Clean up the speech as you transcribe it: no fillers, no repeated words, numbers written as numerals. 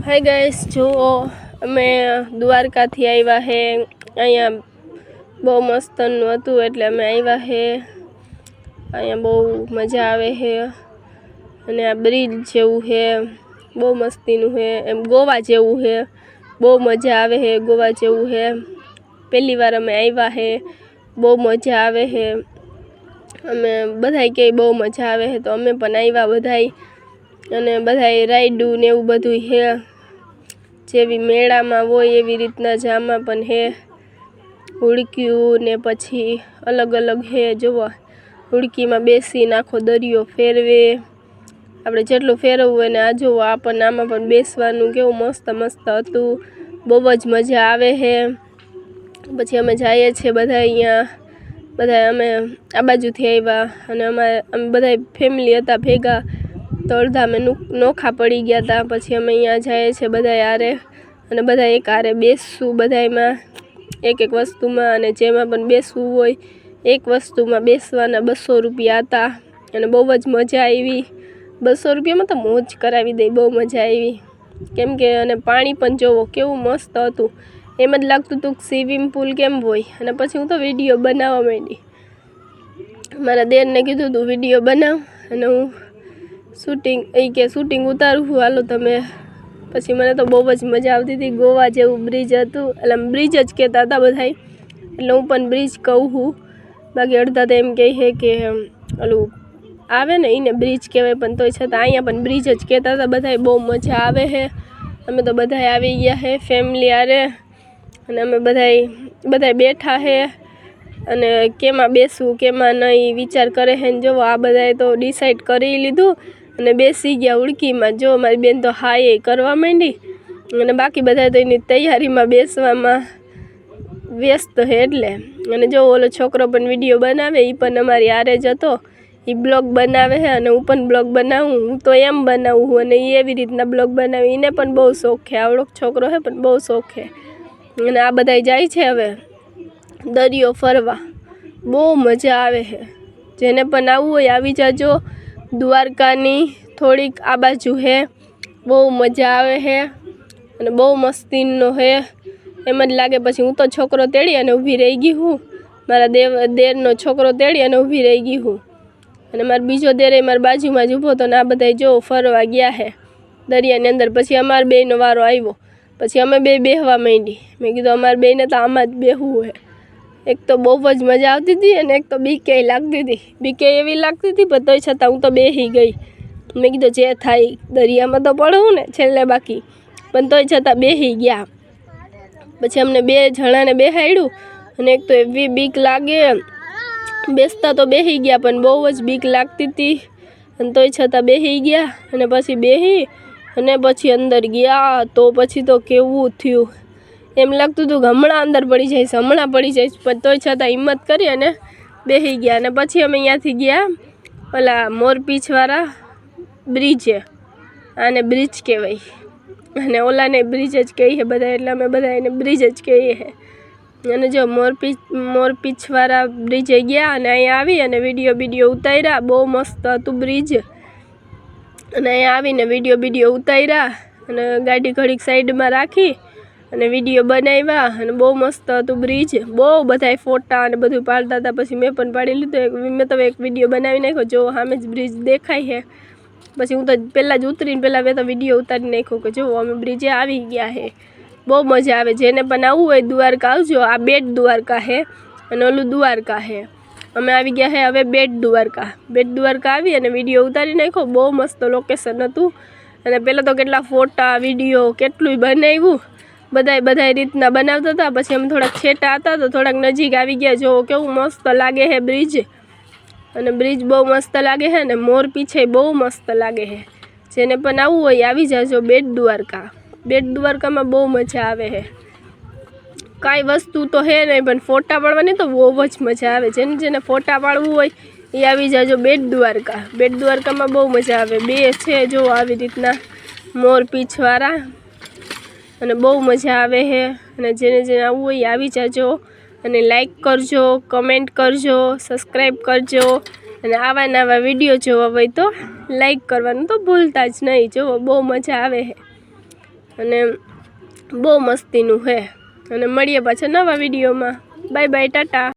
Hi guys, जो अमे द्वारका थी आव्या है। अहींया बहु मस्त हतुं एटले अमे आव्या है। अहींया बहु मजा आवे है अने आ ब्रिज जेवुं है, बहु मस्तीनुं है। एम गोवा जेवुं है, बहु मजा आवे है। गोवा जेवुं है, पहली वार अमे आव्या है, बहु मजा आवे है। अमे बधाई के बहु मजा आवे है तो अमे पण आव्या बधाई अने बधाई राइडू ने एवुं बधुं है। जेवी मेळामां होय एवी रीतना ज आमां पण है। हुड़क्यू ने पछी अलग अलग है। जोवो हुड़कीमां बेसीने आखो दरियो फेरवे, आपणे जेटલું ફેરવવું હોય ને आ जोवो आपणे आमां पण बेसवानुं केवुं मस्त मस्त हतुं। बहु ज मजा आवे है। पछी अमे जाईए छीए बधाई अहींया बधाई अमे आ बाजुथी आव्या अने अमे बधाई फेमिली हता भेगा तो अर्धा अमे नोखा पड़ी गया था। पछी अमे अहींया जाईए छीए बधाई हारे अने बधाई एक हारे बेसशुं बधाईमां एक एक वस्तुमां अने जेमां पण बेसवुं होय एक वस्तुमां बेसवाना 200 रुपया हता अने बहु ज मजा आवी। 200 रुपयामां तो मोज करावी दे, बहु मजा आवी। केम के अने पाणी पण जोवो केवुं मस्त हतुं। एम ज लागतुं हतुं के स्विमिंग पूल केम होय। अने पछी हूँ तो विडियो बनाववा मांडी। मारा देरने कीधुं हतुं विडियो बनाव अने हूँ शूटिंग उतारूं हूँ, हालो तमे। पछी मने तो बहु ज मजा आवती हती। गोवा जेवुं ब्रिज हतुं, એટલે ब्रिज ज कहेता हता बधाई, એટલે हूँ पण ब्रिज कहूं हूँ। बाकी अर्धा तो एम कहे के ओलुं आवे ने ईने ब्रिज कहेवाय, पण तोय छतां अहींया पण ब्रिज ज कहेता हता बधाई। बहु मजा आवे है। अमे तो बधाई आवी गया है फेमिली हारे अने अमे बधाई बैठा है अने केमां बेसवुं केमां नहीं विचार करे है। जो आ बधाए तो डिसाइड करी लीधुं अने बेसी गया हुड़कीमां। जो मारी बेन तो हाय करवा मांडी अने बाकी बधाए तो एनी तैयारीमां बेसवामां व्यस्त है। एटले अने जो ओलो छोकरो पण विडियो बनावे ई पण अमारी हारे ज हतो। ई ब्लॉग बनावे है अने हूँ पण ब्लॉग बनावुं। हूँ तो एम बनावुं हूँ अने ई एवी रीतना ब्लॉग बनावे। ईने पण बहु शौक है, आवड़ो छोकरो है पण बहु शौक है। अने आ बधाई जाय छे हवे दरियो फरवा, बहु मजा आवे है। जेने पण आवुं होय आवी जाजो। द्वारकानी थोड़ीक आ बाजू है, बहु मजा आवे है अने बहु मस्तीनो है। एम ज लागे पछी हूँ तो छोकरो तेड़ी अने ऊभी रही गई हूँ। मारा देरनो छोकरो तेड़ी अने ऊभी रही गई हूँ अने मारो बीजो देर मारी बाजुमां ज ऊभो तो ने आ बधाई जो फरवा गया है दरियानी अंदर। पछी अमार बेयनो वारो आव्यो, पछी अमे बेहवा मांडी। मैं कीधुं अमार बेयने तो आमां ज बेहવું है। एक तो बहु ज मजा आवती थी अने एक तो बीके लागती थी। बीके एवी लागती थी पण तोय छतां हूँ तो बेही गई। मैं कीधुं जे थाय दरियामां तो पड़ुं ने छेल्ले बाकी, पण तोय छतां बेही गया। पछी अमने 2 जणाने बेहाड्યું अने एक तो एवी बीक लागे। बेसता तो बेही गया पण बहु ज बीक लागती थी अने तोय छतां बेही गया अने पछी बेही अने पछी अंदर गया तो पछी तो केवुं थयुं। एम लागतुं हतुं के हमणां अंदर पड़ी जाईश पण तोय छतां हिम्मत करी अने बेही गया। अने पछी अमे अहींयाथी गया ओला मोरपीछवाळा ब्रिजे, आने ब्रिज कहेवाय अने ओलाने ब्रिज ज कहे है बधाय, એટલે અમે બધા એને ब्रिज ज कहीએ है। अने जो मोरपीछवाळा ब्रिजे गया अने अहीं आवी अने विडियो उतार्या। बहु मस्त हतुं ब्रिज अने अहीं आवीने विडियो उतार्या अने गाड़ी घड़ीक साइडमां राखी अने विडियो बनाव्या अने बहु मस्त हतुं ब्रिज। बहु बधाय फोटा अने बधुं पाडता हता। पछी मैं पण पाडी लीधो। मैं तो एक विडियो बनावी नाख्यो। जो सामे ज ब्रिज देखाय है। पछी हूँ तो पहला ज उतरीने पहला मैं तो विडियो उतारी नाख्यो के जो अमे ब्रिजे आवी गया है। बहु मजा आवे। जेने पण आवुं होय द्वारका आवजो। आ बेट द्वारका है अने ओलुं द्वारका है। अमे आवी गया है हवे बेट द्वारका आवी अने विडियो उतारी नाख्यो। बहु मस्त लोकेशन हतुं अने पहला तो केटला फोटा विडियो केटलुंय बनाव्युं। बधाय रीतना बनावता हता। पछी अमे थोड़ा छेटा हता तो थोड़ा नजीक आवी गया। जो केवुं मस्त लागे है ब्रिज अने ब्रिज बहु मस्त लागे है अने मोर पीछे बहु मस्त लागे है। जेने पण आवुं होय आवी जाजो बेट द्वारकामां बहु मजा आवे है। काई वस्तु तो है नहीं पण फोटा पाडवानी तो बहु ज मजा आवे। जेने फोटा पाडवुं होय ए आवी जाजो बेट द्वारकामां बहु मजा आवे। 2 छे जो आवी रीतना मोर पीछवाळा अने बहु मजा आवे है। अने जेने आवुं होय आवी जाजो अने लाइक करजो, कमेंट करजो, सब्सक्राइब करजो अने आवा नवा विडियो जोवा होय तो लाइक करवानुं तो भूलता ज नहीं। जो बहु मजा आवे है। અને બહુ મસ્તીનું છે. અને મળીએ પાછા નવા વિડીયોમાં. Bye bye, Tata.